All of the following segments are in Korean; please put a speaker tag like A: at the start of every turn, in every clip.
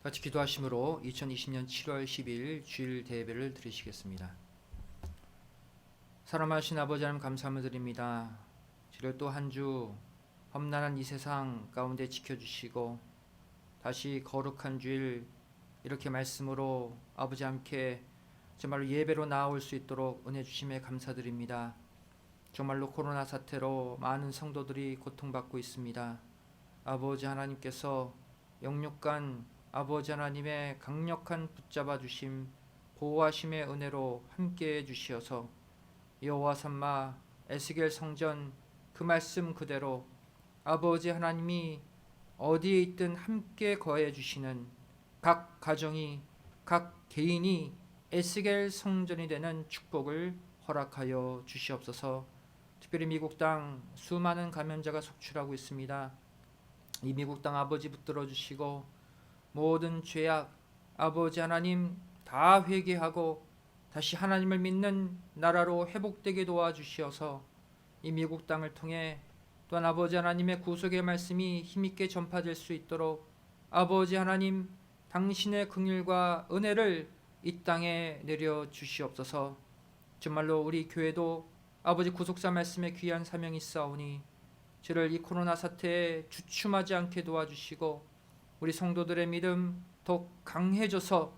A: 같이 기도하심으로 2020년 7월 10일 주일 대예배를 드리시겠습니다. 사랑하신 아버지 하나님 감사함을 드립니다. 주를 또 한 주 험난한 이 세상 가운데 지켜주시고 다시 거룩한 주일 이렇게 말씀으로 아버지 함께 정말로 예배로 나아올 수 있도록 은혜 주심에 감사드립니다. 정말로 코로나 사태로 많은 성도들이 고통받고 있습니다. 아버지 하나님께서 영육간 아버지 하나님의 강력한 붙잡아 주심 보호하심의 은혜로 함께해 주시어서 여호와 삼마 에스겔 성전 그 말씀 그대로 아버지 하나님이 어디에 있든 함께 거해 주시는 각 가정이 각 개인이 에스겔 성전이 되는 축복을 허락하여 주시옵소서. 특별히 미국 땅 수많은 감염자가 속출하고 있습니다. 이 미국 땅 아버지 붙들어 주시고 모든 죄악 아버지 하나님 다 회개하고 다시 하나님을 믿는 나라로 회복되게 도와주시어서 이 미국 땅을 통해 또한 아버지 하나님의 구속의 말씀이 힘있게 전파될 수 있도록 아버지 하나님 당신의 긍휼과 은혜를 이 땅에 내려 주시옵소서. 정말로 우리 교회도 아버지 구속사 말씀에 귀한 사명이 있사오니 저를 이 코로나 사태에 주춤하지 않게 도와주시고 우리 성도들의 믿음 더 강해져서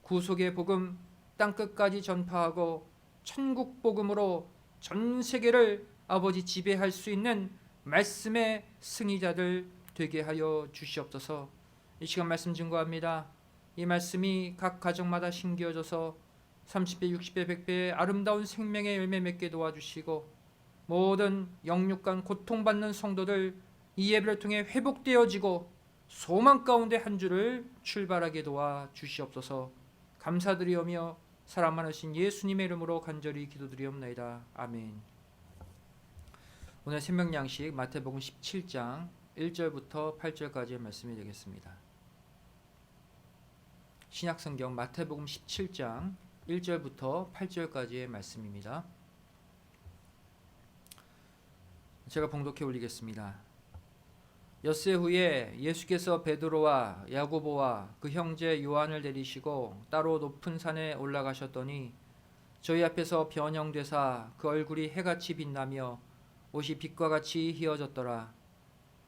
A: 구속의 복음 땅끝까지 전파하고 천국 복음으로 전 세계를 아버지 지배할 수 있는 말씀의 승리자들 되게 하여 주시옵소서. 이 시간 말씀 증거합니다. 이 말씀이 각 가정마다 심겨져서 30배, 60배, 100배의 아름다운 생명의 열매 맺게 도와주시고 모든 영육간 고통받는 성도들 이 예배를 통해 회복되어지고 소망 가운데 한 주를 출발하게 도와 주시옵소서. 감사드리오며 사랑 많으신 예수님의 이름으로 간절히 기도드리옵나이다. 아멘. 오늘 생명 양식 마태복음 17장 1절부터 8절까지의 말씀이 되겠습니다. 신약성경 마태복음 17장 1절부터 8절까지의 말씀입니다. 제가 봉독해 올리겠습니다. 엿새 후에 예수께서 베드로와 야고보와 그 형제 요한을 데리시고 따로 높은 산에 올라가셨더니 저희 앞에서 변형되사 그 얼굴이 해같이 빛나며 옷이 빛과 같이 희어졌더라.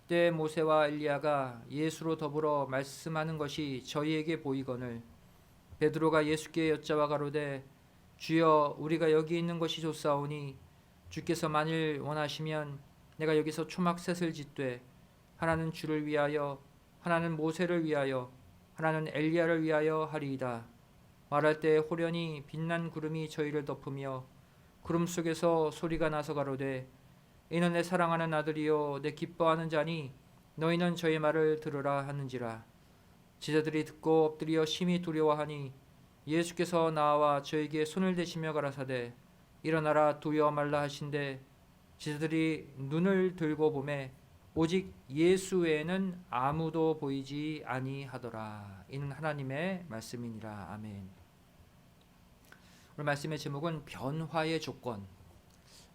A: 그때 모세와 엘리야가 예수로 더불어 말씀하는 것이 저희에게 보이거늘 베드로가 예수께 여짜와 가로되 주여 우리가 여기 있는 것이 좋사오니 주께서 만일 원하시면 내가 여기서 초막셋을 짓되 하나는 주를 위하여 하나는 모세를 위하여 하나는 엘리야를 위하여 하리이다. 말할 때 호련히 빛난 구름이 저희를 덮으며 구름 속에서 소리가 나서 가로되 이는 내 사랑하는 아들이요 내 기뻐하는 자니 너희는 저의 말을 들으라 하는지라. 제자들이 듣고 엎드려 심히 두려워하니 예수께서 나와 저에게 손을 대시며 가라사대 일어나라 두려워 말라 하신대 제자들이 눈을 들고 보매 오직 예수 외에는 아무도 보이지 아니하더라. 이는 하나님의 말씀이니라. 아멘. 오늘 말씀의 제목은 변화의 조건,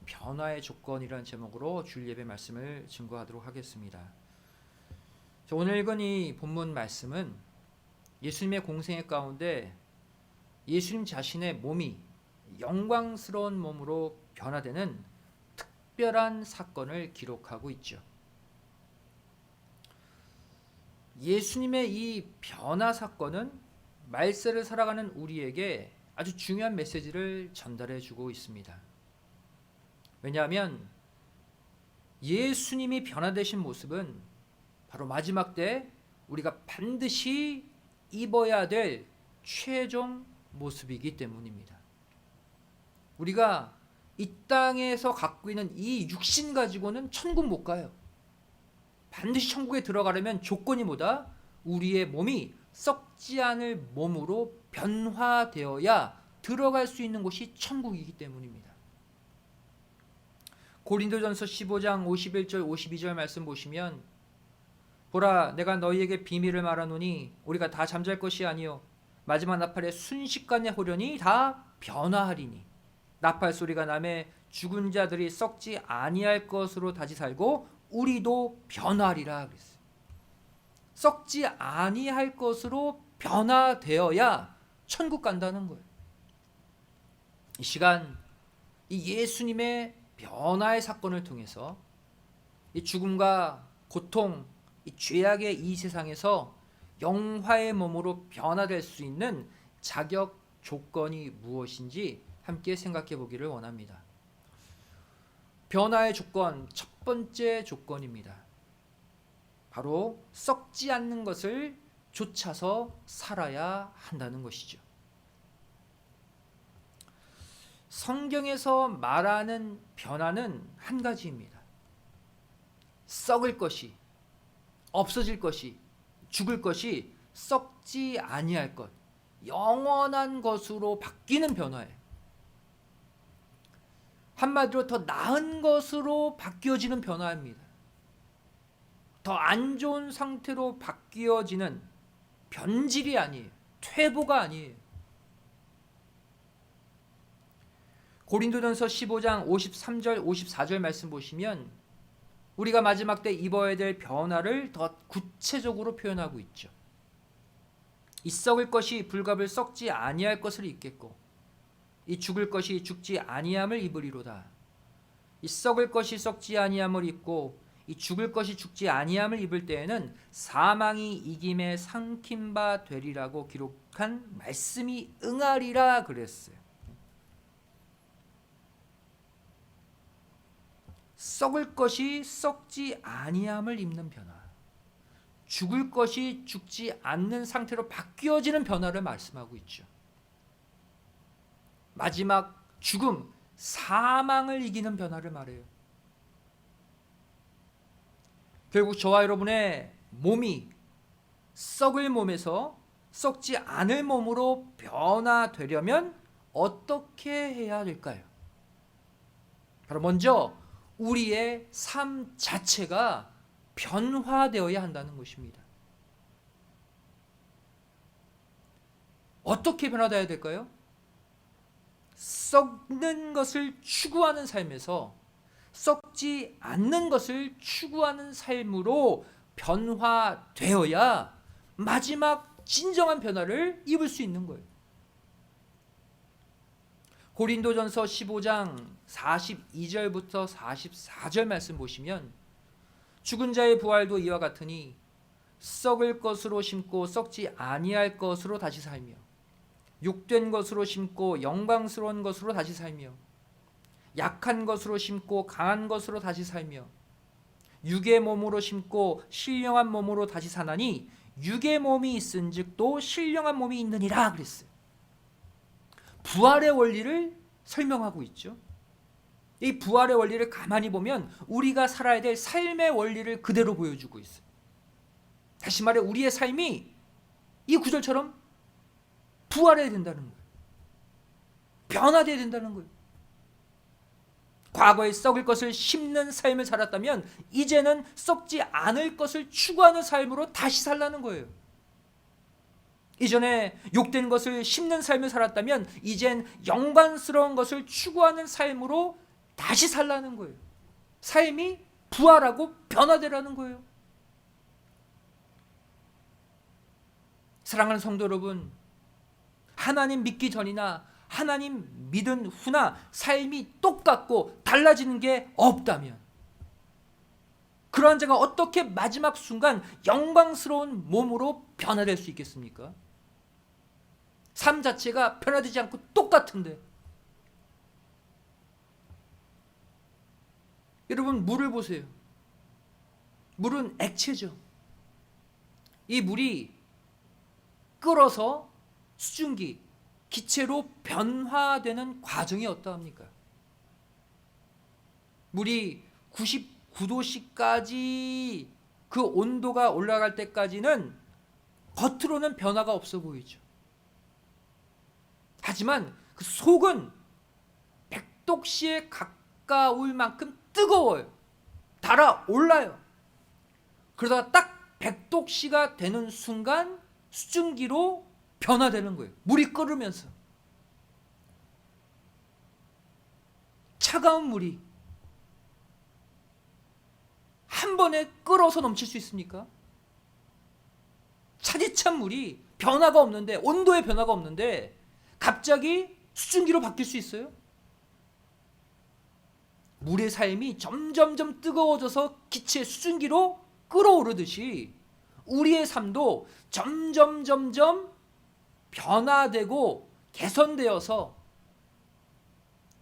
A: 변화의 조건이라는 제목으로 주일 예배 말씀을 증거하도록 하겠습니다. 오늘 읽은 이 본문 말씀은 예수님의 공생애 가운데 예수님 자신의 몸이 영광스러운 몸으로 변화되는 특별한 사건을 기록하고 있죠. 예수님의 이 변화 사건은 말세를 살아가는 우리에게 아주 중요한 메시지를 전달해 주고 있습니다. 왜냐하면 예수님이 변화되신 모습은 바로 마지막 때 우리가 반드시 입어야 될 최종 모습이기 때문입니다. 우리가 이 땅에서 갖고 있는 이 육신 가지고는 천국 못 가요. 반드시 천국에 들어가려면 조건이 뭐다? 우리의 몸이 썩지 않을 몸으로 변화되어야 들어갈 수 있는 곳이 천국이기 때문입니다. 고린도전서 15장 51절 52절 말씀 보시면 보라 내가 너희에게 비밀을 말하노니 우리가 다 잠잘 것이 아니요 마지막 나팔의 순식간에 호련히 다 변화하리니 나팔 소리가 나매 죽은 자들이 썩지 아니할 것으로 다시 살고 우리도 변화하리라 그랬어요. 썩지 아니할 것으로 변화되어야 천국 간다는 거예요. 이 시간 이 예수님의 변화의 사건을 통해서 이 죽음과 고통, 이 죄악의 이 세상에서 영화의 몸으로 변화될 수 있는 자격 조건이 무엇인지 함께 생각해 보기를 원합니다. 변화의 조건, 첫 번째 조건입니다. 바로 썩지 않는 것을 쫓아서 살아야 한다는 것이죠. 성경에서 말하는 변화는 한 가지입니다. 썩을 것이, 없어질 것이, 죽을 것이 썩지 아니할 것, 영원한 것으로 바뀌는 변화예요. 한마디로 더 나은 것으로 바뀌어지는 변화입니다. 더 안 좋은 상태로 바뀌어지는 변질이 아니에요. 퇴보가 아니에요. 고린도전서 15장 53절 54절 말씀 보시면 우리가 마지막 때 입어야 될 변화를 더 구체적으로 표현하고 있죠. 이 썩을 것이 불갑을 썩지 아니할 것을 입겠고 이 죽을 것이 죽지 아니함을 입으리로다. 이 썩을 것이 썩지 아니함을 입고 이 죽을 것이 죽지 아니함을 입을 때에는 사망이 이김에 삼킨 바 되리라고 기록한 말씀이 응하리라 그랬어요. 썩을 것이 썩지 아니함을 입는 변화, 죽을 것이 죽지 않는 상태로 바뀌어지는 변화를 말씀하고 있죠. 마지막 죽음, 사망을 이기는 변화를 말해요. 결국 저와 여러분의 몸이 썩을 몸에서 썩지 않을 몸으로 변화되려면 어떻게 해야 될까요? 바로 먼저 우리의 삶 자체가 변화되어야 한다는 것입니다. 어떻게 변화되어야 될까요? 썩는 것을 추구하는 삶에서 썩지 않는 것을 추구하는 삶으로 변화되어야 마지막 진정한 변화를 입을 수 있는 거예요. 고린도전서 15장 42절부터 44절 말씀 보시면 죽은 자의 부활도 이와 같으니 썩을 것으로 심고 썩지 아니할 것으로 다시 살며 육된 것으로 심고 영광스러운 것으로 다시 살며 약한 것으로 심고 강한 것으로 다시 살며 육의 몸으로 심고 신령한 몸으로 다시 사나니 육의 몸이 있은즉 또 신령한 몸이 있느니라 그랬어요. 부활의 원리를 설명하고 있죠. 이 부활의 원리를 가만히 보면 우리가 살아야 될 삶의 원리를 그대로 보여주고 있어요. 다시 말해 우리의 삶이 이 구절처럼 부활해야 된다는 거예요. 변화되어야 된다는 거예요. 과거에 썩을 것을 심는 삶을 살았다면 이제는 썩지 않을 것을 추구하는 삶으로 다시 살라는 거예요. 이전에 욕된 것을 심는 삶을 살았다면 이젠 영광스러운 것을 추구하는 삶으로 다시 살라는 거예요. 삶이 부활하고 변화되라는 거예요. 사랑하는 성도 여러분, 하나님 믿기 전이나 하나님 믿은 후나 삶이 똑같고 달라지는 게 없다면 그러한 자가 어떻게 마지막 순간 영광스러운 몸으로 변화될 수 있겠습니까? 삶 자체가 변화되지 않고 똑같은데. 여러분 물을 보세요. 물은 액체죠. 이 물이 끓어서 수증기, 기체로 변화되는 과정이 어떠합니까? 물이 99도씨까지 그 온도가 올라갈 때까지는 겉으로는 변화가 없어 보이죠. 하지만 그 속은 100도씨에 가까울 만큼 뜨거워요. 달아올라요. 그러다가 딱 100도씨가 되는 순간 수증기로 변화되는 거예요. 물이 끓으면서. 차가운 물이 한 번에 끓어서 넘칠 수 있습니까? 차디찬 물이 변화가 없는데, 온도의 변화가 없는데 갑자기 수증기로 바뀔 수 있어요? 물의 삶이 점점점 뜨거워져서 기체의 수증기로 끓어오르듯이 우리의 삶도 점점 변화되고 개선되어서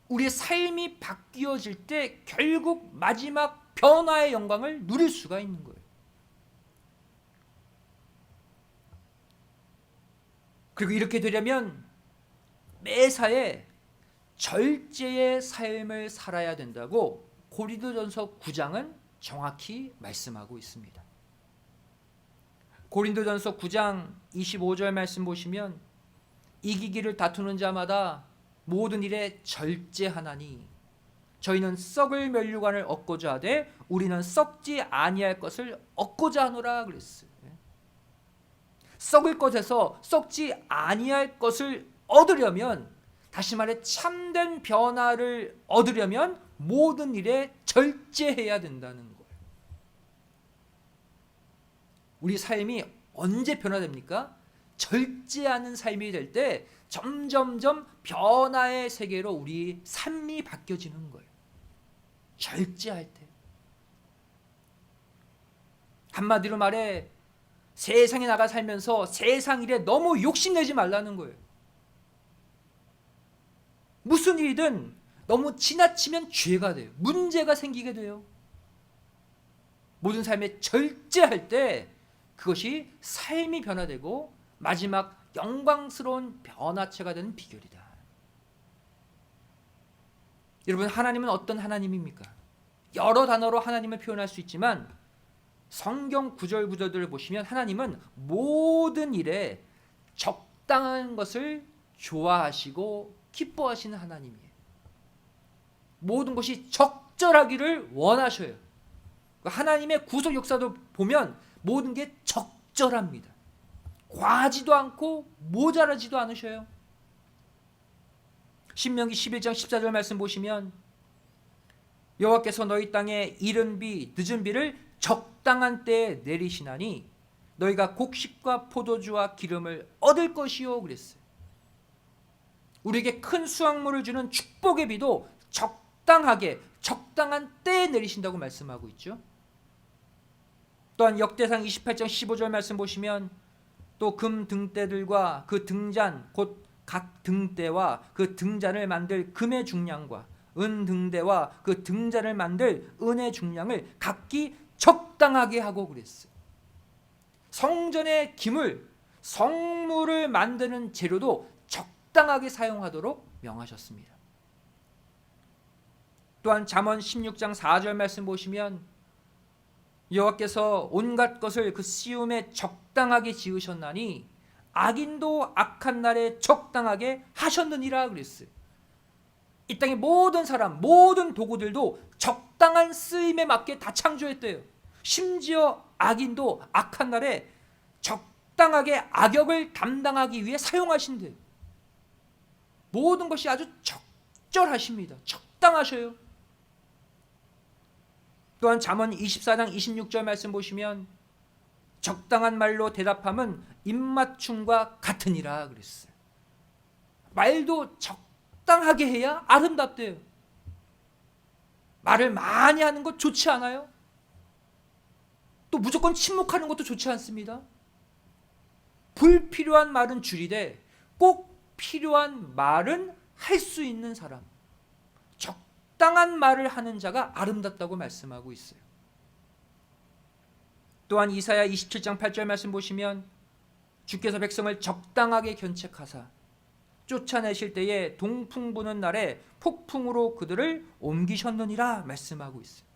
A: 우리의 삶이 바뀌어질 때 결국 마지막 변화의 영광을 누릴 수가 있는 거예요. 그리고 이렇게 되려면 매사에 절제의 삶을 살아야 된다고 고린도전서 9장은 정확히 말씀하고 있습니다. 고린도전서 9장 25절 말씀 보시면 이기기를 다투는 자마다 모든 일에 절제하나니 저희는 썩을 면류관을 얻고자 하되 우리는 썩지 아니할 것을 얻고자 하노라 그랬어요. 썩을 것에서 썩지 아니할 것을 얻으려면, 다시 말해 참된 변화를 얻으려면 모든 일에 절제해야 된다는 거예요. 우리 삶이 언제 변화됩니까? 절제하는 삶이 될 때 점점점 변화의 세계로 우리 삶이 바뀌어지는 거예요. 절제할 때. 한마디로 말해 세상에 나가 살면서 세상 일에 너무 욕심내지 말라는 거예요. 무슨 일이든 너무 지나치면 죄가 돼요. 문제가 생기게 돼요. 모든 삶에 절제할 때 그것이 삶이 변화되고 마지막 영광스러운 변화체가 되는 비결이다. 여러분, 하나님은 어떤 하나님입니까? 여러 단어로 하나님을 표현할 수 있지만 성경 구절들을 보시면 하나님은 모든 일에 적당한 것을 좋아하시고 기뻐하시는 하나님이에요. 모든 것이 적절하기를 원하셔요. 하나님의 구속 역사도 보면 모든 게 적절합니다. 과하지도 않고 모자라지도 않으셔요. 신명기 11장 14절 말씀 보시면 여호와께서 너희 땅에 이른 비 늦은 비를 적당한 때에 내리시나니 너희가 곡식과 포도주와 기름을 얻을 것이요 그랬어요. 우리에게 큰 수확물을 주는 축복의 비도 적당하게 적당한 때에 내리신다고 말씀하고 있죠. 또한 역대상 28장 15절 말씀 보시면 또 금 등대들과 그 등잔 곧 각 등대와 그 등잔을 만들 금의 중량과 은 등대와 그 등잔을 만들 은의 중량을 각기 적당하게 하고 그랬어요. 성전의 기물, 성물을 만드는 재료도 적당하게 사용하도록 명하셨습니다. 또한 잠언 16장 4절 말씀 보시면 여호와께서 온갖 것을 그 시움에 적당하게 지으셨나니 악인도 악한 날에 적당하게 하셨느니라 그랬어요. 이 땅의 모든 사람, 모든 도구들도 적당한 쓰임에 맞게 다 창조했대요. 심지어 악인도 악한 날에 적당하게 악역을 담당하기 위해 사용하신대요. 모든 것이 아주 적절하십니다. 적당하셔요. 또한 잠언 24장 26절 말씀 보시면 적당한 말로 대답함은 입맞춤과 같으니라 그랬어요. 말도 적당하게 해야 아름답대요. 말을 많이 하는 것 좋지 않아요? 또 무조건 침묵하는 것도 좋지 않습니다. 불필요한 말은 줄이되 꼭 필요한 말은 할 수 있는 사람, 적당한 말을 하는 자가 아름답다고 말씀하고 있어요. 또한 이사야 27장 8절 말씀 보시면 주께서 백성을 적당하게 견책하사 쫓아내실 때에 동풍 부는 날에 폭풍으로 그들을 옮기셨느니라 말씀하고 있어요.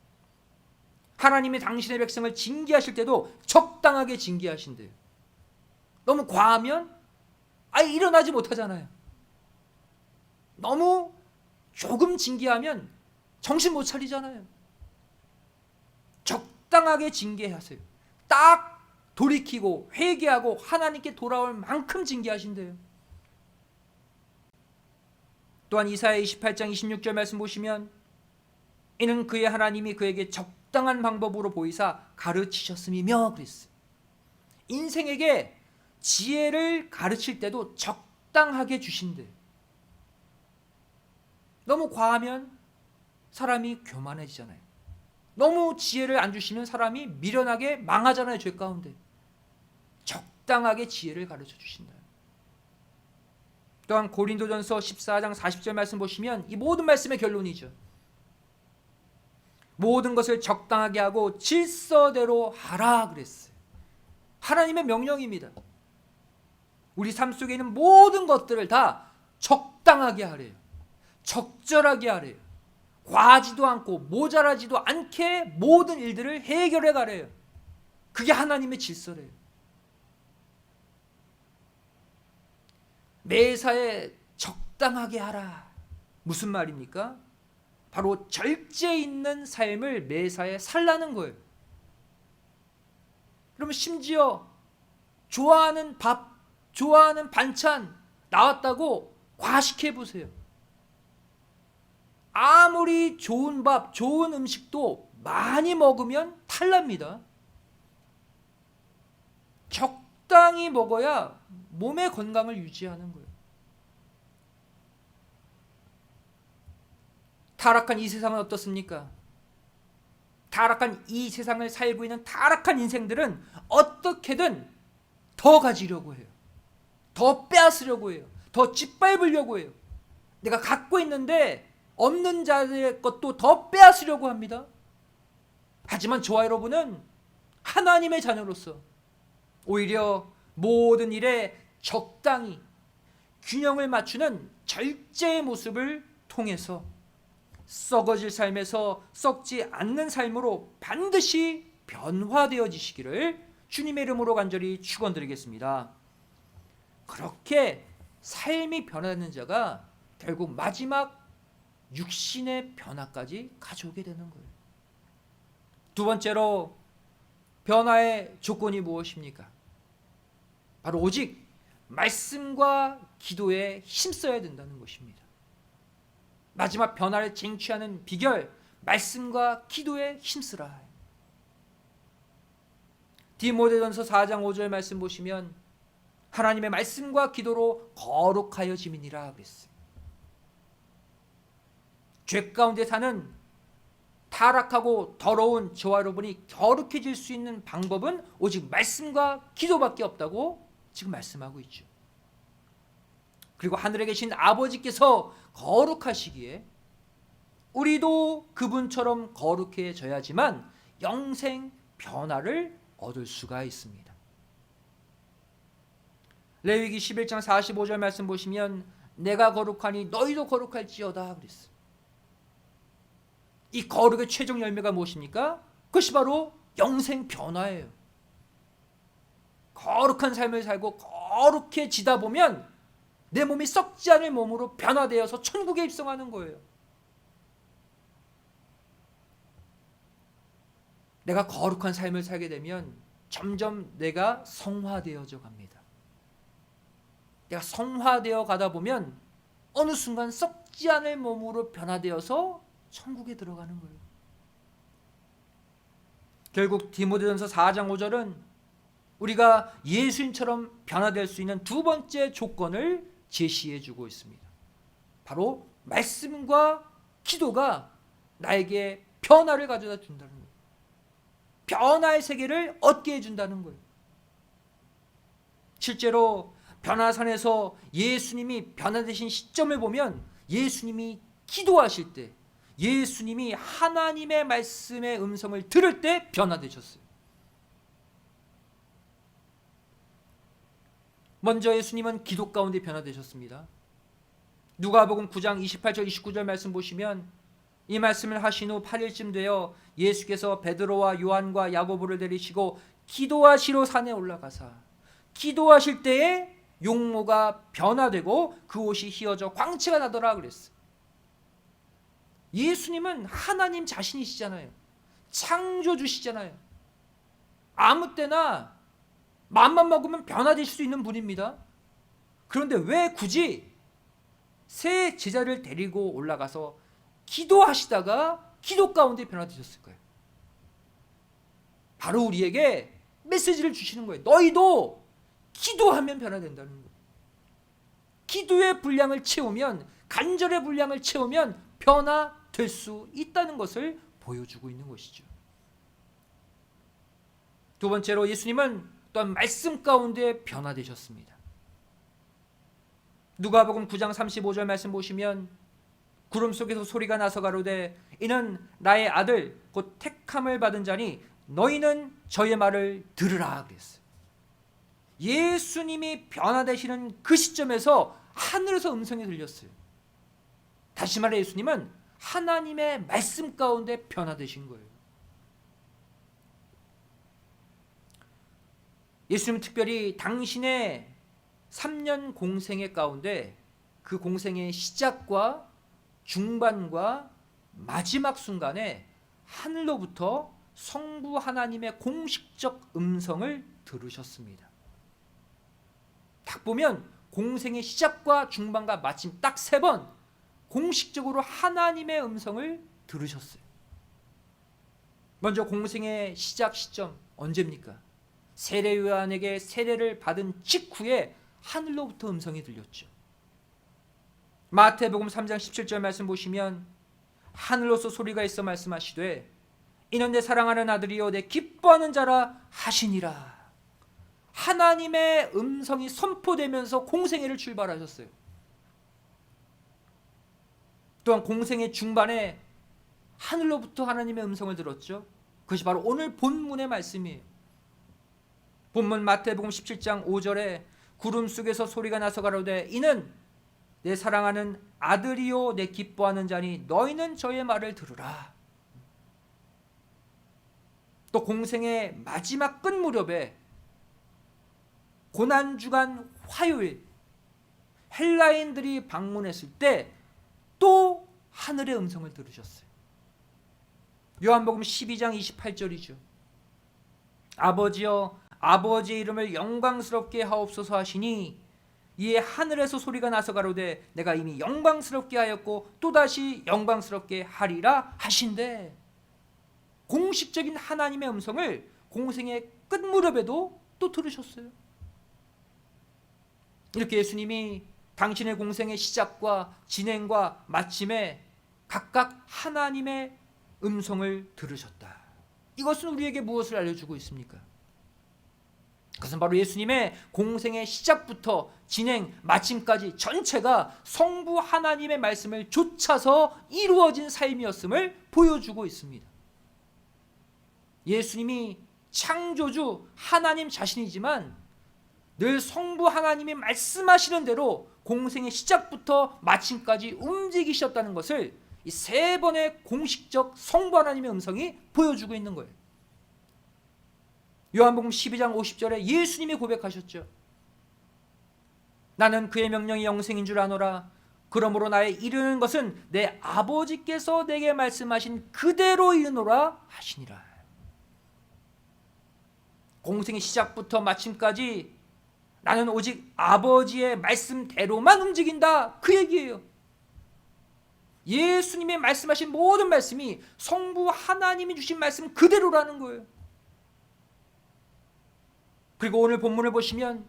A: 하나님이 당신의 백성을 징계하실 때도 적당하게 징계하신대요. 너무 과하면 일어나지 못하잖아요. 너무 조금 징계하면 정신 못 차리잖아요. 적당하게 징계하세요. 딱 돌이키고 회개하고 하나님께 돌아올 만큼 징계하신대요. 또한 이사야 28장 26절 말씀 보시면 이는 그의 하나님이 그에게 적당한 방법으로 보이사 가르치셨음이며 그랬어요. 인생에게 지혜를 가르칠 때도 적당하게 주신대. 너무 과하면 사람이 교만해지잖아요. 너무 지혜를 안 주시면 사람이 미련하게 망하잖아요. 죄 가운데. 적당하게 지혜를 가르쳐 주신다. 또한 고린도전서 14장 40절 말씀 보시면 이 모든 말씀의 결론이죠. 모든 것을 적당하게 하고 질서대로 하라 그랬어요. 하나님의 명령입니다. 우리 삶 속에 있는 모든 것들을 다 적당하게 하래요. 적절하게 하래요. 과하지도 않고 모자라지도 않게 모든 일들을 해결해 가래요. 그게 하나님의 질서래요. 매사에 적당하게 하라. 무슨 말입니까? 바로 절제 있는 삶을 매사에 살라는 거예요. 그러면 심지어 좋아하는 밥, 좋아하는 반찬 나왔다고 과식해 보세요. 아무리 좋은 밥, 좋은 음식도 많이 먹으면 탈납니다. 적당히 먹어야 몸의 건강을 유지하는 거예요. 타락한 이 세상은 어떻습니까? 타락한 이 세상을 살고 있는 타락한 인생들은 어떻게든 더 가지려고 해요. 더 빼앗으려고 해요. 더 짓밟으려고 해요. 내가 갖고 있는데 없는 자의 것도 더 빼앗으려고 합니다. 하지만 저와 여러분은 하나님의 자녀로서 오히려 모든 일에 적당히 균형을 맞추는 절제의 모습을 통해서 썩어질 삶에서 썩지 않는 삶으로 반드시 변화되어지시기를 주님의 이름으로 간절히 축원드리겠습니다. 그렇게 삶이 변화되는 자가 결국 마지막 육신의 변화까지 가져오게 되는 거예요. 두 번째로 변화의 조건이 무엇입니까? 바로 오직 말씀과 기도에 힘써야 된다는 것입니다. 마지막 변화를 쟁취하는 비결, 말씀과 기도에 힘쓰라. 디모데전서 4장 5절 말씀 보시면 하나님의 말씀과 기도로 거룩하여 지민이라 그랬어요. 죄 가운데 사는 타락하고 더러운 저와 여러분이 거룩해질 수 있는 방법은 오직 말씀과 기도밖에 없다고 지금 말씀하고 있죠. 그리고 하늘에 계신 아버지께서 거룩하시기에 우리도 그분처럼 거룩해져야지만 영생 변화를 얻을 수가 있습니다. 레위기 11장 45절 말씀 보시면 내가 거룩하니 너희도 거룩할지어다 그랬어요. 이 거룩의 최종 열매가 무엇입니까? 그것이 바로 영생 변화예요. 거룩한 삶을 살고 거룩해지다 보면 내 몸이 썩지 않을 몸으로 변화되어서 천국에 입성하는 거예요. 내가 거룩한 삶을 살게 되면 점점 내가 성화되어져 갑니다. 내가 성화되어 가다 보면 어느 순간 썩지 않을 몸으로 변화되어서 천국에 들어가는 거예요. 결국 디모데전서 4장 5절은 우리가 예수님처럼 변화될 수 있는 두 번째 조건을 제시해 주고 있습니다. 바로 말씀과 기도가 나에게 변화를 가져다 준다는 거예요. 변화의 세계를 얻게 해준다는 거예요. 실제로 변화산에서 예수님이 변화되신 시점을 보면 예수님이 기도하실 때, 예수님이 하나님의 말씀의 음성을 들을 때 변화되셨어요. 먼저 예수님은 기도 가운데 변화되셨습니다. 누가복음 9장 28절 29절 말씀 보시면 이 말씀을 하신 후 8일쯤 되어 예수께서 베드로와 요한과 야고보를 데리시고 기도하시러 산에 올라가사 기도하실 때에 용모가 변화되고 그 옷이 휘어져 광채가 나더라 그랬어요. 예수님은 하나님 자신이시잖아요. 창조주시잖아요. 아무 때나 마음만 먹으면 변화되실 수 있는 분입니다. 그런데 왜 굳이 새 제자를 데리고 올라가서 기도하시다가 기도 가운데 변화되셨을까요? 바로 우리에게 메시지를 주시는 거예요. 너희도 기도하면 변화된다는 거예요. 기도의 분량을 채우면, 간절의 분량을 채우면 변화될 수 있다는 것을 보여주고 있는 것이죠. 두 번째로 예수님은 또한 말씀 가운데 변화되셨습니다. 누가복음 9장 35절 말씀 보시면 구름 속에서 소리가 나서 가로되 이는 나의 아들 곧 택함을 받은 자니 너희는 저의 말을 들으라 그랬어요. 예수님이 변화되시는 그 시점에서 하늘에서 음성이 들렸어요. 다시 말해 예수님은 하나님의 말씀 가운데 변화되신 거예요. 예수님은 특별히 당신의 3년 공생의 가운데 그 공생의 시작과 중반과 마지막 순간에 하늘로부터 성부 하나님의 공식적 음성을 들으셨습니다. 딱 보면 공생의 시작과 중반과 마침 딱 3번 공식적으로 하나님의 음성을 들으셨어요. 먼저 공생의 시작 시점 언제입니까? 세례 요한에게 세례를 받은 직후에 하늘로부터 음성이 들렸죠. 마태복음 3장 17절 말씀 보시면 하늘로서 소리가 있어 말씀하시되 이는 내 사랑하는 아들이요 내 기뻐하는 자라 하시니라. 하나님의 음성이 선포되면서 공생애를 출발하셨어요. 또한 공생의 중반에 하늘로부터 하나님의 음성을 들었죠. 그것이 바로 오늘 본문의 말씀이에요. 본문 마태복음 17장 5절에 구름 속에서 소리가 나서 가로되 이는 내 사랑하는 아들이요 내 기뻐하는 자니 너희는 저의 말을 들으라. 또 공생의 마지막 끝 무렵에 고난주간 화요일 헬라인들이 방문했을 때 또 하늘의 음성을 들으셨어요. 요한복음 12장 28절이죠. 아버지여 아버지의 이름을 영광스럽게 하옵소서 하시니 이에 하늘에서 소리가 나서 가로되 내가 이미 영광스럽게 하였고 또다시 영광스럽게 하리라 하신대. 공식적인 하나님의 음성을 공생의 끝 무렵에도 또 들으셨어요. 이렇게 예수님이 당신의 공생의 시작과 진행과 마침에 각각 하나님의 음성을 들으셨다. 이것은 우리에게 무엇을 알려주고 있습니까? 그것은 바로 예수님의 공생의 시작부터 진행, 마침까지 전체가 성부 하나님의 말씀을 좇아서 이루어진 삶이었음을 보여주고 있습니다. 예수님이 창조주 하나님 자신이지만 늘 성부 하나님이 말씀하시는 대로 공생의 시작부터 마침까지 움직이셨다는 것을 이 3번의 공식적 성부 하나님의 음성이 보여주고 있는 거예요. 요한복음 12장 50절에 예수님이 고백하셨죠. 나는 그의 명령이 영생인 줄 아노라. 그러므로 나의 이르는 것은 내 아버지께서 내게 말씀하신 그대로 이르노라 하시니라. 공생의 시작부터 마침까지 나는 오직 아버지의 말씀대로만 움직인다. 그 얘기예요. 예수님의 말씀하신 모든 말씀이 성부 하나님이 주신 말씀 그대로라는 거예요. 그리고 오늘 본문을 보시면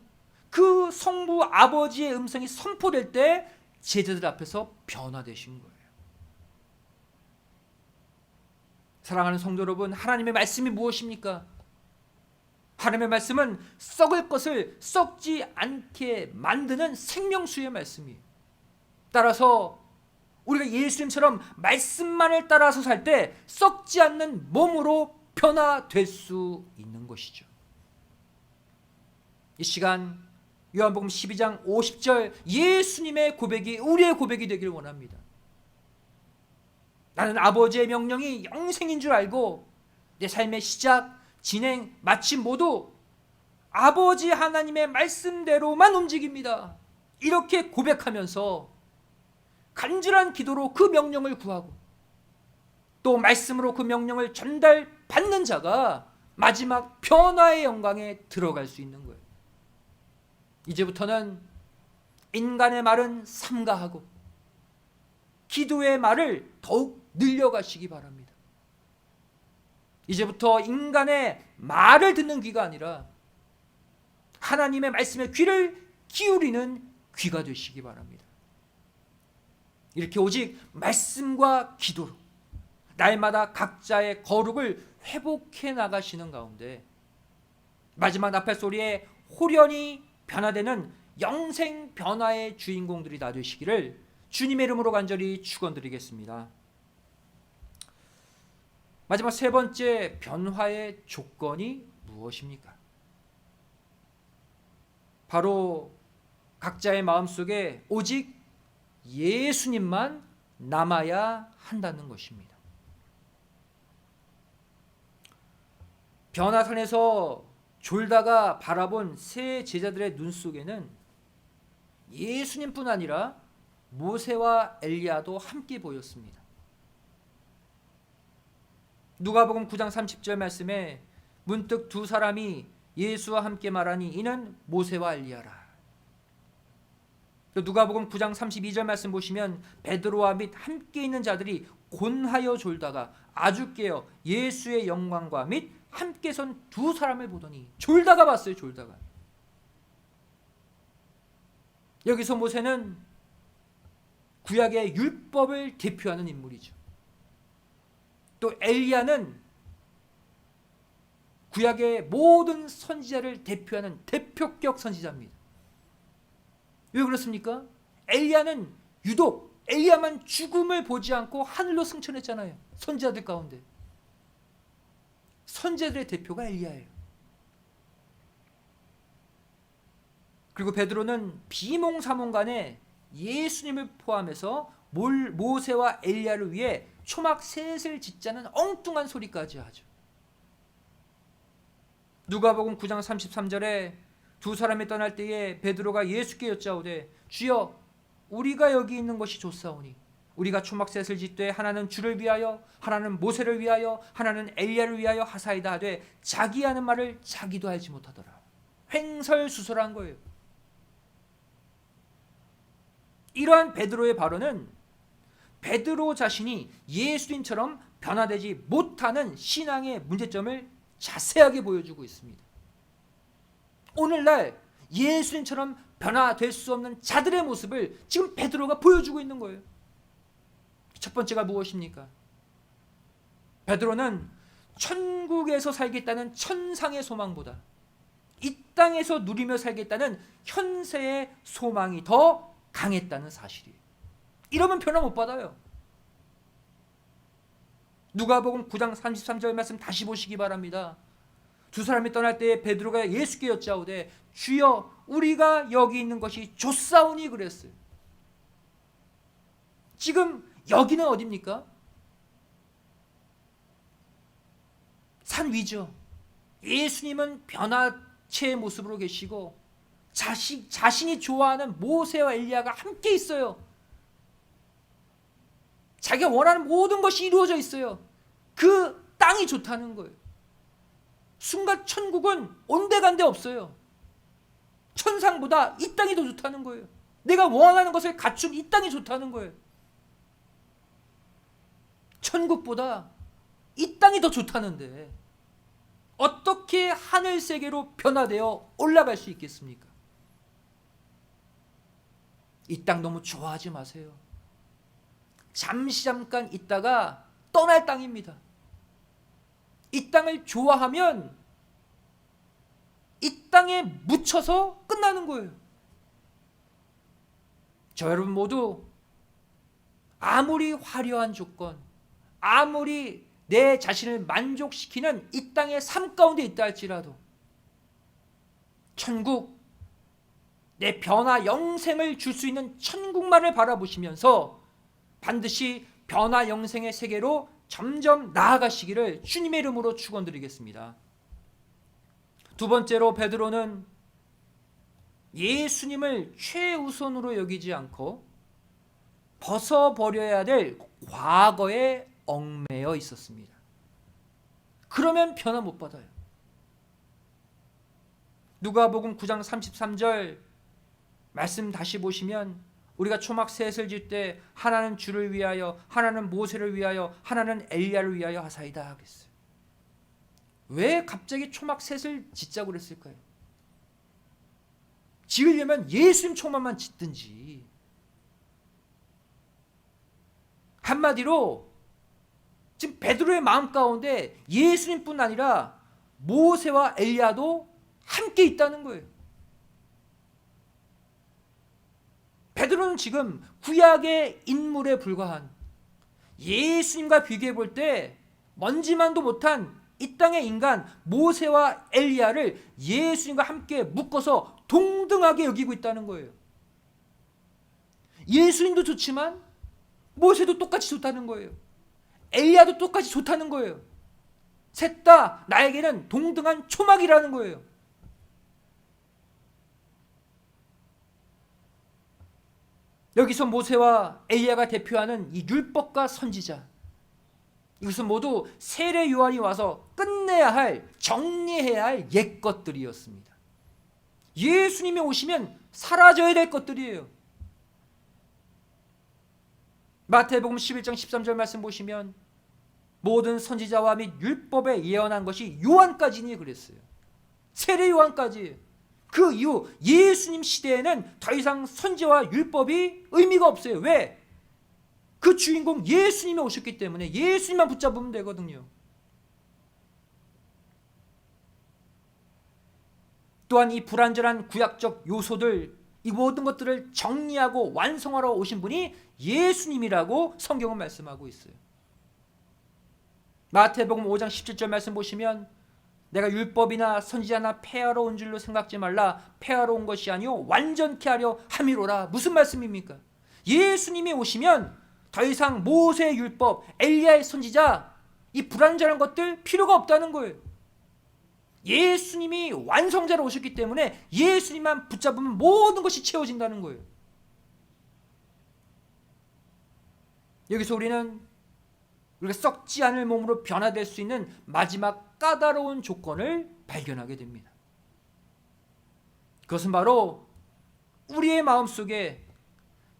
A: 그 성부 아버지의 음성이 선포될 때 제자들 앞에서 변화되신 거예요. 사랑하는 성도 여러분, 하나님의 말씀이 무엇입니까? 하나님의 말씀은 썩을 것을 썩지 않게 만드는 생명수의 말씀이에요. 따라서 우리가 예수님처럼 말씀만을 따라서 살 때 썩지 않는 몸으로 변화될 수 있는 것이죠. 이 시간 요한복음 12장 50절 예수님의 고백이 우리의 고백이 되기를 원합니다. 나는 아버지의 명령이 영생인 줄 알고 내 삶의 시작, 진행, 마침 모두 아버지 하나님의 말씀대로만 움직입니다. 이렇게 고백하면서 간절한 기도로 그 명령을 구하고 또 말씀으로 그 명령을 전달받는 자가 마지막 변화의 영광에 들어갈 수 있는 거예요. 이제부터는 인간의 말은 삼가하고 기도의 말을 더욱 늘려가시기 바랍니다. 이제부터 인간의 말을 듣는 귀가 아니라 하나님의 말씀에 귀를 기울이는 귀가 되시기 바랍니다. 이렇게 오직 말씀과 기도로 날마다 각자의 거룩을 회복해 나가시는 가운데 마지막 나팔 소리에 홀연히 변화되는 영생 변화의 주인공들이 다 되시기를 주님의 이름으로 간절히 축원드리겠습니다. 마지막 세 번째 변화의 조건이 무엇입니까? 바로 각자의 마음속에 오직 예수님만 남아야 한다는 것입니다. 변화산에서 졸다가 바라본 세 제자들의 눈 속에는 예수님뿐 아니라 모세와 엘리야도 함께 보였습니다. 누가복음 9장 30절 말씀에 문득 두 사람이 예수와 함께 말하니 이는 모세와 엘리야라. 누가복음 9장 32절 말씀 보시면 베드로와 및 함께 있는 자들이 곤하여 졸다가 아주 깨어 예수의 영광과 및 함께 선 두 사람을 보더니 졸다가 봤어요. 졸다가. 여기서 모세는 구약의 율법을 대표하는 인물이죠. 또 엘리야는 구약의 모든 선지자를 대표하는 대표격 선지자입니다. 왜 그렇습니까? 엘리야는 유독 엘리야만 죽음을 보지 않고 하늘로 승천했잖아요. 선지자들 가운데 선지자들의 대표가 엘리야예요. 그리고 베드로는 비몽사몽간에 예수님을 포함해서 모세와 엘리야를 위해 초막 셋을 짓자는 엉뚱한 소리까지 하죠. 누가복음 9장 33절에 두 사람이 떠날 때에 베드로가 예수께 여짜오되 주여 우리가 여기 있는 것이 좋사오니 우리가 초막셋을 짓되 하나는 주를 위하여 하나는 모세를 위하여 하나는 엘리야를 위하여 하사이다 하되 자기 하는 말을 자기도 알지 못하더라. 횡설수설한 거예요. 이러한 베드로의 발언은 베드로 자신이 예수님처럼 변화되지 못하는 신앙의 문제점을 자세하게 보여주고 있습니다. 오늘날 예수님처럼 변화될 수 없는 자들의 모습을 지금 베드로가 보여주고 있는 거예요. 첫 번째가 무엇입니까? 베드로는 천국에서 살겠다는 천상의 소망보다 이 땅에서 누리며 살겠다는 현세의 소망이 더 강했다는 사실이에요. 이러면 변화 못 받아요. 누가복음 9장 33절 말씀 다시 보시기 바랍니다. 두 사람이 떠날 때에 베드로가 예수께 여짜오되 주여 우리가 여기 있는 것이 좋사오니 그랬어요. 지금 여기는 어디입니까? 산 위죠. 예수님은 변화체의 모습으로 계시고 자신이 좋아하는 모세와 엘리야가 함께 있어요. 자기가 원하는 모든 것이 이루어져 있어요. 그 땅이 좋다는 거예요. 순간 천국은 온데간데 없어요. 천상보다 이 땅이 더 좋다는 거예요. 내가 원하는 것을 갖춘 이 땅이 좋다는 거예요. 천국보다 이 땅이 더 좋다는데 어떻게 하늘 세계로 변화되어 올라갈 수 있겠습니까? 이 땅 너무 좋아하지 마세요. 잠깐 있다가 떠날 땅입니다. 이 땅을 좋아하면 이 땅에 묻혀서 끝나는 거예요. 저 여러분 모두 아무리 화려한 조건, 아무리 내 자신을 만족시키는 이 땅의 삶 가운데 있다 할지라도 천국, 내 변화 영생을 줄 수 있는 천국만을 바라보시면서 반드시 변화 영생의 세계로 점점 나아가시기를 주님의 이름으로 축원드리겠습니다. 두 번째로 베드로는 예수님을 최우선으로 여기지 않고 벗어버려야 될 과거에 얽매여 있었습니다. 그러면 변화 못 받아요. 누가복음 9장 33절 말씀 다시 보시면 우리가 초막 셋을 짓 때 하나는 주를 위하여 하나는 모세를 위하여 하나는 엘리야를 위하여 하사이다 하겠어요. 왜 갑자기 초막 셋을 짓자고 그랬을까요? 지으려면 예수님 초막만 짓든지. 한마디로 지금 베드로의 마음 가운데 예수님뿐 아니라 모세와 엘리야도 함께 있다는 거예요. 베드로는 지금 구약의 인물에 불과한, 예수님과 비교해 볼 때 먼지만도 못한 이 땅의 인간 모세와 엘리야를 예수님과 함께 묶어서 동등하게 여기고 있다는 거예요. 예수님도 좋지만 모세도 똑같이 좋다는 거예요. 엘리야도 똑같이 좋다는 거예요. 셋 다 나에게는 동등한 초막이라는 거예요. 여기서 모세와 엘리야가 대표하는 이 율법과 선지자, 이것은 모두 세례 요한이 와서 끝내야 할, 정리해야 할 옛 것들이었습니다. 예수님이 오시면 사라져야 될 것들이에요. 마태복음 11장 13절 말씀 보시면 모든 선지자와 및 율법에 예언한 것이 요한까지니 그랬어요. 세례 요한까지. 그 이후 예수님 시대에는 더 이상 선지와 율법이 의미가 없어요. 왜? 그 주인공 예수님이 오셨기 때문에 예수님만 붙잡으면 되거든요. 또한 이 불완전한 구약적 요소들, 이 모든 것들을 정리하고 완성하러 오신 분이 예수님이라고 성경은 말씀하고 있어요. 마태복음 5장 17절 말씀 보시면 내가 율법이나 선지자나 폐하러 온 줄로 생각지 말라. 폐하러 온 것이 아니요 완전케 하려 함이로라. 무슨 말씀입니까? 예수님이 오시면 더 이상 모세의 율법, 엘리야의 선지자, 이 불완전한 것들 필요가 없다는 거예요. 예수님이 완성자로 오셨기 때문에 예수님만 붙잡으면 모든 것이 채워진다는 거예요. 여기서 우리가 썩지 않을 몸으로 변화될 수 있는 마지막 까다로운 조건을 발견하게 됩니다. 그것은 바로 우리의 마음속에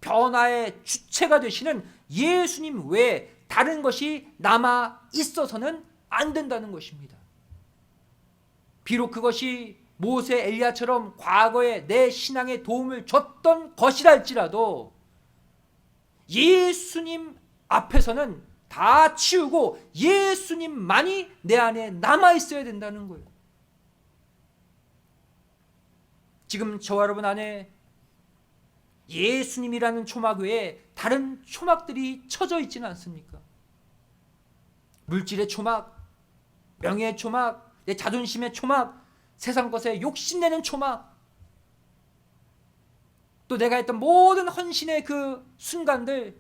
A: 변화의 주체가 되시는 예수님 외에 다른 것이 남아 있어서는 안 된다는 것입니다. 비록 그것이 모세, 엘리야처럼 과거에 내 신앙에 도움을 줬던 것이라 할지라도 예수님 앞에서는 다 치우고 예수님만이 내 안에 남아 있어야 된다는 거예요. 지금 저와 여러분 안에 예수님이라는 초막 외에 다른 초막들이 쳐져 있지는 않습니까? 물질의 초막, 명예의 초막, 내 자존심의 초막, 세상 것에 욕심내는 초막, 또 내가 했던 모든 헌신의 그 순간들,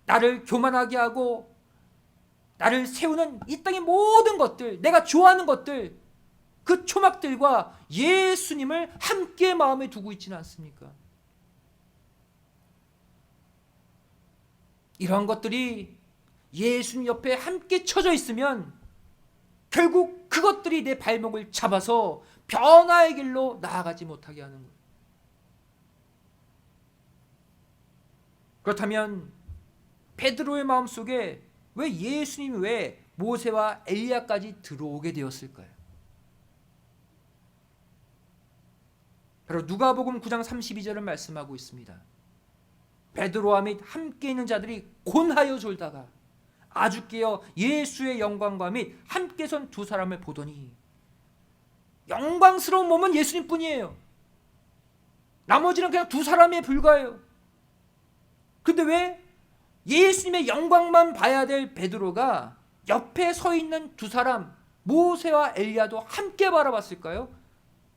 A: 나를 교만하게 하고 나를 세우는 이 땅의 모든 것들, 내가 좋아하는 것들, 그 초막들과 예수님을 함께 마음에 두고 있지는 않습니까? 이런 것들이 예수님 옆에 함께 쳐져 있으면 결국 그것들이 내 발목을 잡아서 변화의 길로 나아가지 못하게 하는 거예요. 그렇다면 베드로의 마음속에 왜 예수님 외에 모세와 엘리야까지 들어오게 되었을까요? 바로 누가복음 9장 32절을 말씀하고 있습니다. 베드로와 및 함께 있는 자들이 곤하여 졸다가 아주 깨어 예수의 영광과 및 함께 선 두 사람을 보더니, 영광스러운 몸은 예수님뿐이에요. 나머지는 그냥 두 사람에 불과해요. 근데 왜 예수님의 영광만 봐야 될 베드로가 옆에 서 있는 두 사람 모세와 엘리야도 함께 바라봤을까요?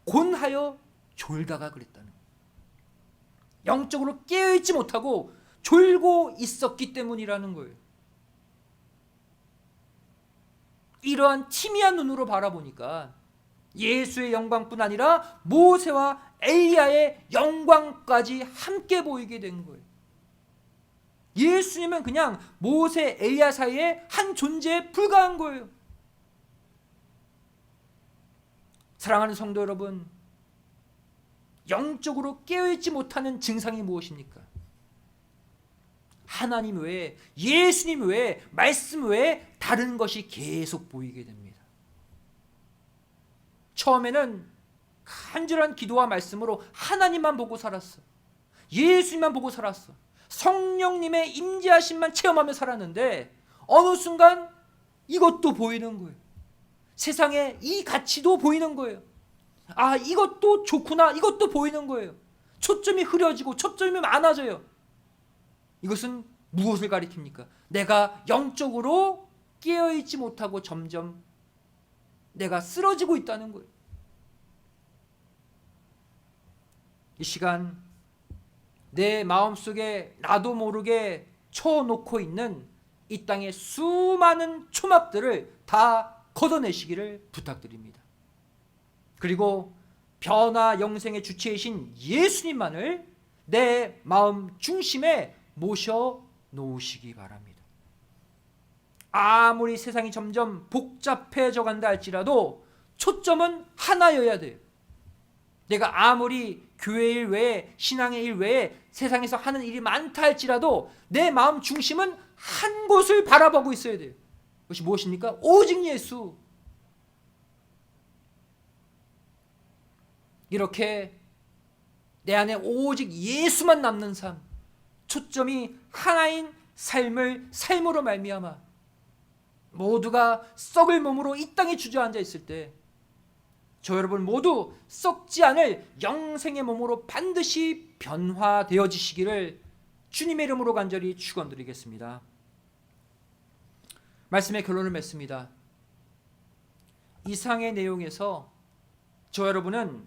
A: 곤하여 졸다가 그랬다는 거예요. 영적으로 깨어있지 못하고 졸고 있었기 때문이라는 거예요. 이러한 티미한 눈으로 바라보니까 예수의 영광뿐 아니라 모세와 엘리야의 영광까지 함께 보이게 된 거예요. 예수님은 그냥 모세, 엘리야 사이의 한 존재에 불과한 거예요. 사랑하는 성도 여러분, 영적으로 깨어있지 못하는 증상이 무엇입니까? 하나님 외에, 예수님 외에, 말씀 외에 다른 것이 계속 보이게 됩니다. 처음에는 간절한 기도와 말씀으로 하나님만 보고 살았어. 예수님만 보고 살았어. 성령님의 임재하심만 체험하며 살았는데 어느 순간 이것도 보이는 거예요. 세상에 이 가치도 보이는 거예요. 아, 이것도 좋구나. 이것도 보이는 거예요. 초점이 흐려지고 초점이 많아져요. 이것은 무엇을 가리킵니까? 내가 영적으로 깨어있지 못하고 점점 내가 쓰러지고 있다는 거예요. 이 시간 내 마음속에 나도 모르게 쳐놓고 있는 이 땅의 수많은 초막들을 다 걷어내시기를 부탁드립니다. 그리고 변화 영생의 주체이신 예수님만을 내 마음 중심에 모셔 놓으시기 바랍니다. 아무리 세상이 점점 복잡해져 간다 할지라도 초점은 하나여야 돼요. 내가 아무리 교회 일 외에 신앙의 일 외에 세상에서 하는 일이 많다 할지라도 내 마음 중심은 한 곳을 바라보고 있어야 돼요. 그것이 무엇입니까? 오직 예수. 이렇게 내 안에 오직 예수만 남는 삶, 초점이 하나인 삶으로 말미암아 모두가 썩을 몸으로 이 땅에 주저앉아 있을 때 저 여러분 모두 썩지 않을 영생의 몸으로 반드시 변화되어지시기를 주님의 이름으로 간절히 축원드리겠습니다. 말씀의 결론을 맺습니다. 이상의 내용에서 저 여러분은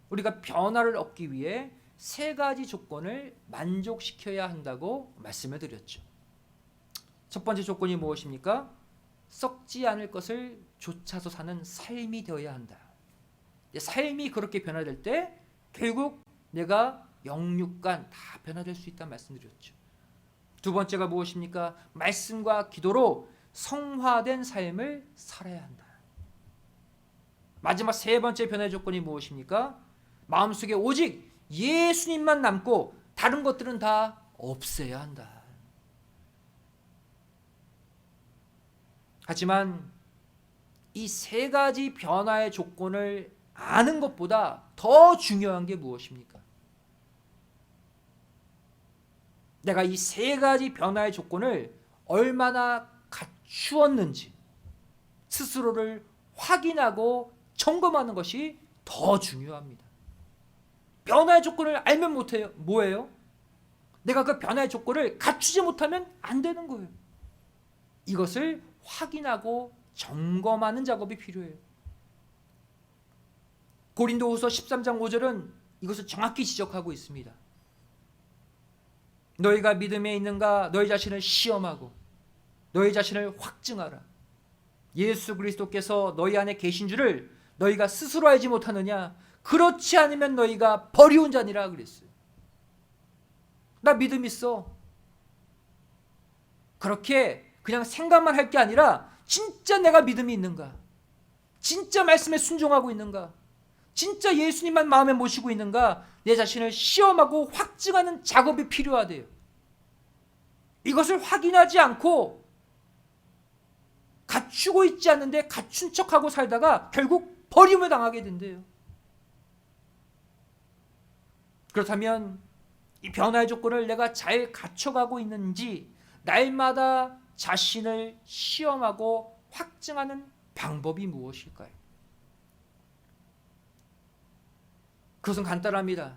A: 우리가 변화를 얻기 위해 세 가지 조건을 만족시켜야 한다고 말씀을 드렸죠. 첫 번째 조건이 무엇입니까? 썩지 않을 것을 좇아서 사는 삶이 되어야 한다. 삶이 그렇게 변화될 때 결국 내가 영육간 다 변화될 수 있다는 말씀드렸죠. 두 번째가 무엇입니까? 말씀과 기도로 성화된 삶을 살아야 한다. 마지막 세 번째 변화의 조건이 무엇입니까? 마음속에 오직 예수님만 남고 다른 것들은 다 없애야 한다. 하지만 이 세 가지 변화의 조건을 아는 것보다 더 중요한 게 무엇입니까? 내가 이 세 가지 변화의 조건을 얼마나 갖추었는지 스스로를 확인하고 점검하는 것이 더 중요합니다. 변화의 조건을 알면 못해요. 뭐예요? 내가 그 변화의 조건을 갖추지 못하면 안 되는 거예요. 이것을 확인하고 점검하는 작업이 필요해요. 고린도후서 13장 5절은 이것을 정확히 지적하고 있습니다. 너희가 믿음에 있는가 너희 자신을 시험하고 너희 자신을 확증하라. 예수 그리스도께서 너희 안에 계신 줄을 너희가 스스로 알지 못하느냐? 그렇지 않으면 너희가 버리운 자니라 그랬어요. 나 믿음 있어. 그렇게 그냥 생각만 할 게 아니라 진짜 내가 믿음이 있는가? 진짜 말씀에 순종하고 있는가? 진짜 예수님만 마음에 모시고 있는가? 내 자신을 시험하고 확증하는 작업이 필요하대요. 이것을 확인하지 않고 갖추고 있지 않는데 갖춘 척하고 살다가 결국 버림을 당하게 된대요. 그렇다면 이 변화의 조건을 내가 잘 갖춰가고 있는지 날마다 자신을 시험하고 확증하는 방법이 무엇일까요? 그것은 간단합니다.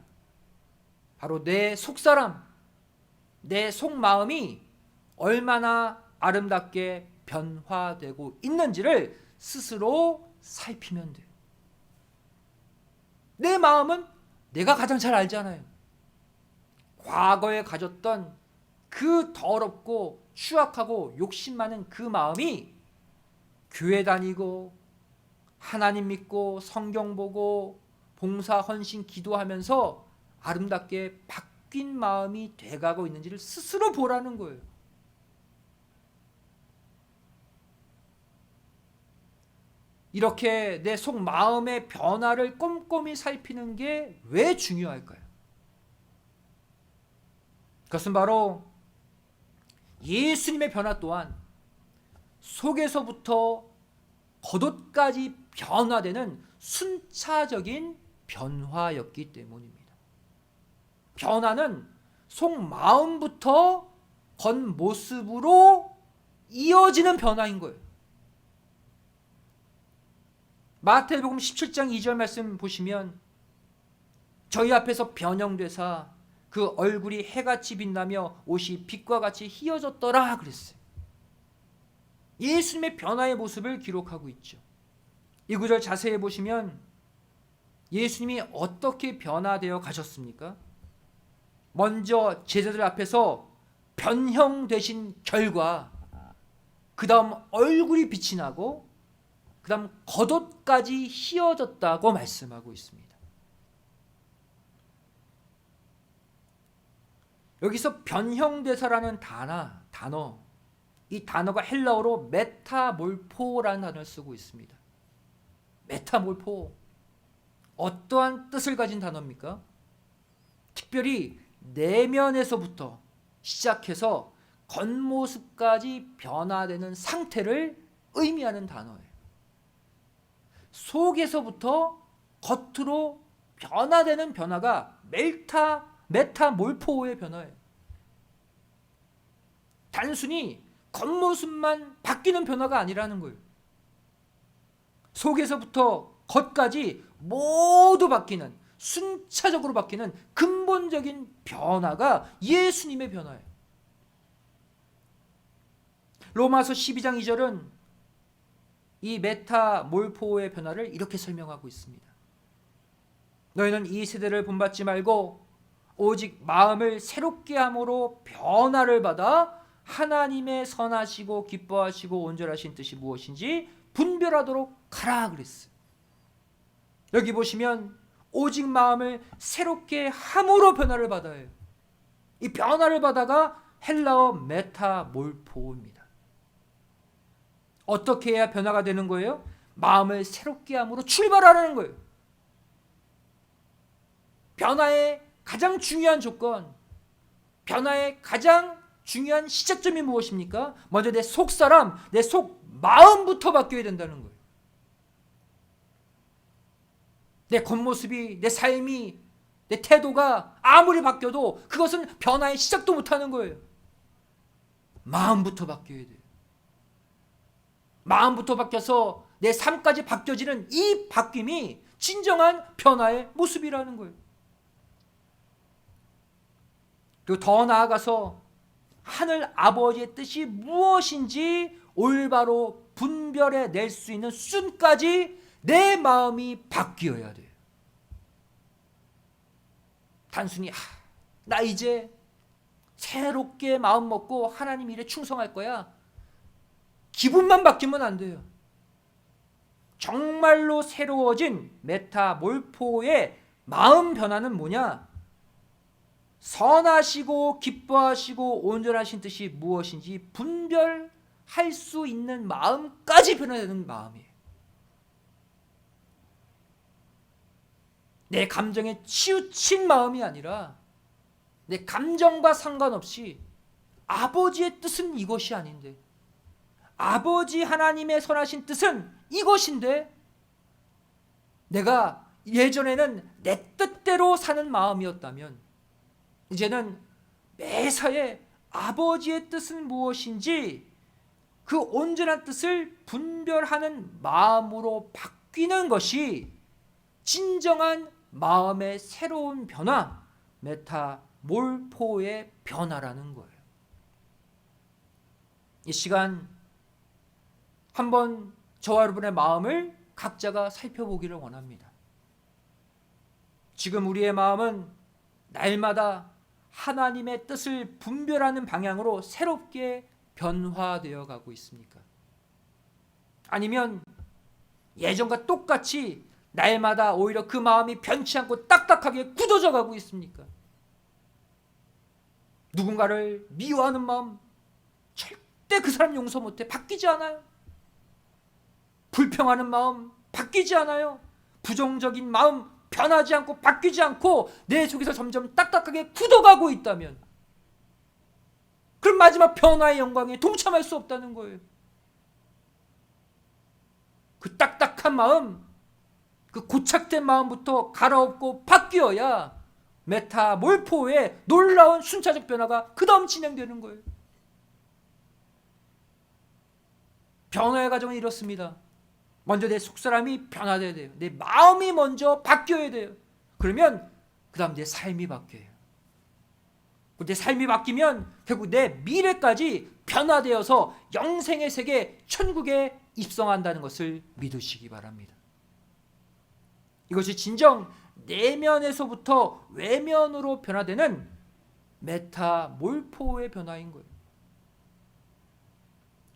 A: 바로 내 속사람, 내 속마음이 얼마나 아름답게 변화되고 있는지를 스스로 살피면 돼요. 내 마음은 내가 가장 잘 알잖아요. 과거에 가졌던 그 더럽고 추악하고 욕심 많은 그 마음이 교회 다니고 하나님 믿고 성경 보고 봉사 헌신 기도하면서 아름답게 바뀐 마음이 돼가고 있는지를 스스로 보라는 거예요. 이렇게 내 속 마음의 변화를 꼼꼼히 살피는 게 왜 중요할까요? 그것은 바로 예수님의 변화 또한 속에서부터 겉옷까지 변화되는 순차적인 변화였기 때문입니다. 변화는 속마음부터 겉모습으로 이어지는 변화인 거예요. 마태복음 17장 2절 말씀 보시면 저희 앞에서 변형되사 그 얼굴이 해같이 빛나며 옷이 빛과 같이 희어졌더라 그랬어요. 예수님의 변화의 모습을 기록하고 있죠. 이 구절 자세히 보시면 예수님이 어떻게 변화되어 가셨습니까? 먼저 제자들 앞에서 변형되신 결과 그 다음 얼굴이 빛이 나고 그 다음 겉옷까지 희어졌다고 말씀하고 있습니다. 여기서 변형되사라는 단어, 이 단어가 헬라어로 메타몰포라는 단어를 쓰고 있습니다. 메타몰포, 어떠한 뜻을 가진 단어입니까? 특별히 내면에서부터 시작해서 겉모습까지 변화되는 상태를 의미하는 단어예요. 속에서부터 겉으로 변화되는 변화가 메타몰포의 변화예요. 단순히 겉모습만 바뀌는 변화가 아니라는 거예요. 속에서부터 겉까지 모두 바뀌는, 순차적으로 바뀌는 근본적인 변화가 예수님의 변화예요. 로마서 12장 2절은 이 메타몰포의 변화를 이렇게 설명하고 있습니다. 너희는 이 세대를 본받지 말고 오직 마음을 새롭게 함으로 변화를 받아 하나님의 선하시고 기뻐하시고 온전하신 뜻이 무엇인지 분별하도록 하라 그랬어요. 여기 보시면 오직 마음을 새롭게 함으로 변화를 받아요. 이 변화를 받아가 헬라어 메타몰포입니다. 어떻게 해야 변화가 되는 거예요? 마음을 새롭게 함으로 출발하는 거예요. 변화의 가장 중요한 조건, 변화의 가장 중요한 시작점이 무엇입니까? 먼저 내 속사람, 내 속마음부터 바뀌어야 된다는 거예요. 내 겉모습이, 내 삶이, 내 태도가 아무리 바뀌어도 그것은 변화의 시작도 못하는 거예요. 마음부터 바뀌어야 돼요. 마음부터 바뀌어서 내 삶까지 바뀌어지는 이 바뀜이 진정한 변화의 모습이라는 거예요. 그리고 더 나아가서 하늘 아버지의 뜻이 무엇인지 올바로 분별해 낼 수 있는 수준까지 내 마음이 바뀌어야 돼요. 단순히 나 이제 새롭게 마음 먹고 하나님 일에 충성할 거야, 기분만 바뀌면 안 돼요. 정말로 새로워진 메타몰포의 마음 변화는 뭐냐? 선하시고 기뻐하시고 온전하신 뜻이 무엇인지 분별할 수 있는 마음까지 변화되는 마음이에요. 내 감정에 치우친 마음이 아니라 내 감정과 상관없이 아버지의 뜻은 이것이 아닌데, 아버지 하나님의 선하신 뜻은 이것인데, 내가 예전에는 내 뜻대로 사는 마음이었다면 이제는 매사에 아버지의 뜻은 무엇인지 그 온전한 뜻을 분별하는 마음으로 바뀌는 것이 진정한 마음의 새로운 변화, 메타몰포의 변화라는 거예요. 이 시간 한번 저와 여러분의 마음을 각자가 살펴보기를 원합니다. 지금 우리의 마음은 날마다 하나님의 뜻을 분별하는 방향으로 새롭게 변화되어 가고 있습니까? 아니면 예전과 똑같이 날마다 오히려 그 마음이 변치 않고 딱딱하게 굳어져 가고 있습니까? 누군가를 미워하는 마음, 절대 그 사람 용서 못해. 바뀌지 않아요. 불평하는 마음 바뀌지 않아요. 부정적인 마음 변하지 않고 바뀌지 않고 내 속에서 점점 딱딱하게 굳어가고 있다면, 그럼 마지막 변화의 영광에 동참할 수 없다는 거예요. 그 딱딱한 마음, 그 고착된 마음부터 갈아엎고 바뀌어야 메타몰포의 놀라운 순차적 변화가 그 다음 진행되는 거예요. 변화의 과정은 이렇습니다. 먼저 내 속사람이 변화돼야 돼요. 내 마음이 먼저 바뀌어야 돼요. 그러면 그 다음 내 삶이 바뀌어요. 내 삶이 바뀌면 결국 내 미래까지 변화되어서 영생의 세계 천국에 입성한다는 것을 믿으시기 바랍니다. 이것이 진정 내면에서부터 외면으로 변화되는 메타몰포의 변화인 거예요.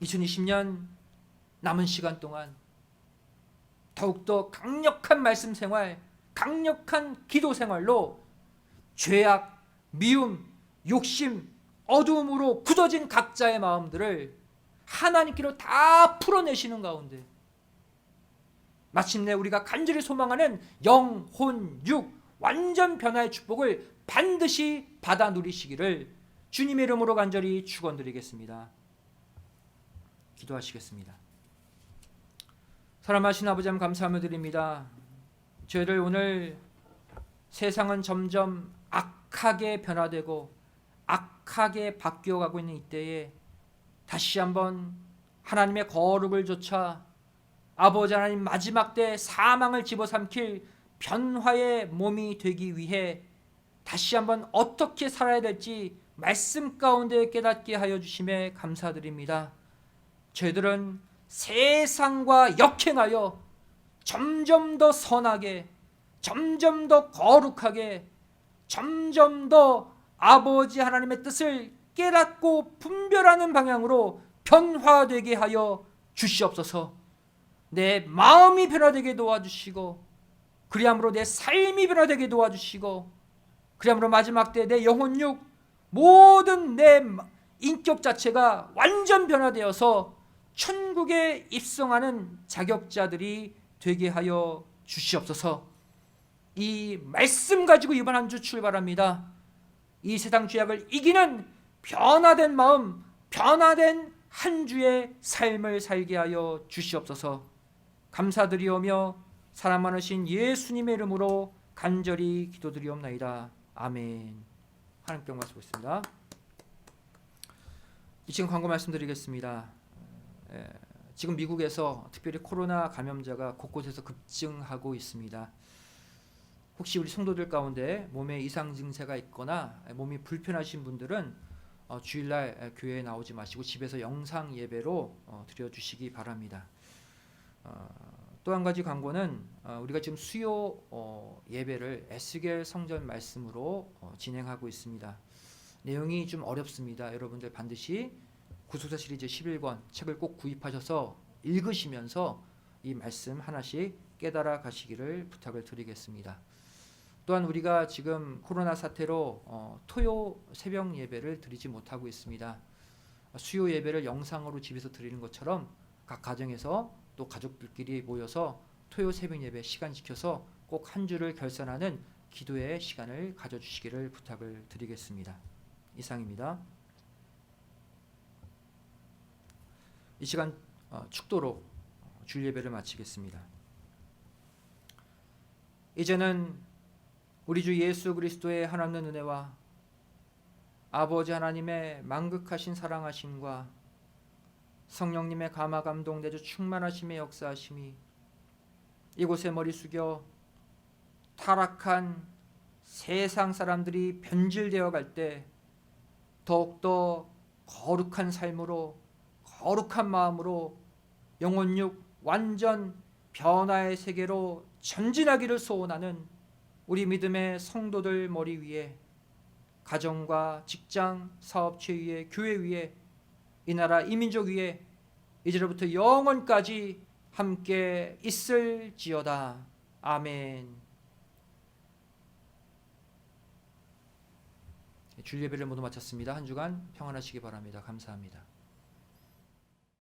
A: 2020년 남은 시간 동안 더욱더 강력한 말씀 생활, 강력한 기도 생활로 죄악, 미움, 욕심, 어두움으로 굳어진 각자의 마음들을 하나님께로 다 풀어내시는 가운데 마침내 우리가 간절히 소망하는 영, 혼, 육 완전 변화의 축복을 반드시 받아 누리시기를 주님의 이름으로 간절히 축원드리겠습니다. 기도하시겠습니다. 사랑하신 아버지 하나님 감사하며 드립니다. 저희를 오늘 세상은 점점 악하게 변화되고 악하게 바뀌어가고 있는 이때에 다시 한번 하나님의 거룩을 좇아 아버지 하나님 마지막 때 사망을 집어삼킬 변화의 몸이 되기 위해 다시 한번 어떻게 살아야 될지 말씀 가운데 깨닫게 하여 주심에 감사드립니다. 저희들은 세상과 역행하여 점점 더 선하게, 점점 더 거룩하게, 점점 더 아버지 하나님의 뜻을 깨닫고 분별하는 방향으로 변화되게 하여 주시옵소서. 내 마음이 변화되게 도와주시고 그리함으로 내 삶이 변화되게 도와주시고 그리함으로 마지막 때 내 영혼육 모든 내 인격 자체가 완전 변화되어서 천국에 입성하는 자격자들이 되게 하여 주시옵소서. 이 말씀 가지고 이번 한 주 출발합니다. 이 세상 죄악을 이기는 변화된 마음, 변화된 한 주의 삶을 살게 하여 주시옵소서. 감사드리오며 사랑 많으신 예수님의 이름으로 간절히 기도드리옵나이다. 아멘. 하나님께 영광 받습니다. 이 지금 광고 말씀드리겠습니다. 지금 미국에서 특별히 코로나 감염자가 곳곳에서 급증하고 있습니다. 혹시 우리 성도들 가운데 몸에 이상 증세가 있거나 몸이 불편하신 분들은 주일날 교회에 나오지 마시고 집에서 영상 예배로 드려주시기 바랍니다. 또 한 가지 광고는 우리가 지금 수요 예배를 에스겔 성전 말씀으로 진행하고 있습니다. 내용이 좀 어렵습니다. 여러분들 반드시 구속사 시리즈 11권 책을 꼭 구입하셔서 읽으시면서 이 말씀 하나씩 깨달아 가시기를 부탁을 드리겠습니다. 또한 우리가 지금 코로나 사태로 토요 새벽 예배를 드리지 못하고 있습니다. 수요 예배를 영상으로 집에서 드리는 것처럼 각 가정에서 또 가족들끼리 모여서 토요 새벽 예배 시간 지켜서 꼭 한 주를 결산하는 기도의 시간을 가져주시기를 부탁을 드리겠습니다. 이상입니다. 이 시간 축도로 주일 예배를 마치겠습니다. 이제는 우리 주 예수 그리스도의 하나님의 은혜와 아버지 하나님의 만극하신 사랑하심과 성령님의 감화 감동 내주 충만하심의 역사하심이 이곳에 머리 숙여 타락한 세상 사람들이 변질되어 갈 때 더욱더 거룩한 삶으로 거룩한 마음으로 영혼육 완전 변화의 세계로 전진하기를 소원하는 우리 믿음의 성도들 머리 위에 가정과 직장, 사업체 위에 교회 위에 이 나라 이 민족 위에 이제로부터 영원까지 함께 있을지어다. 아멘. 주일 예배를 모두 마쳤습니다. 한 주간 평안하시기 바랍니다. 감사합니다.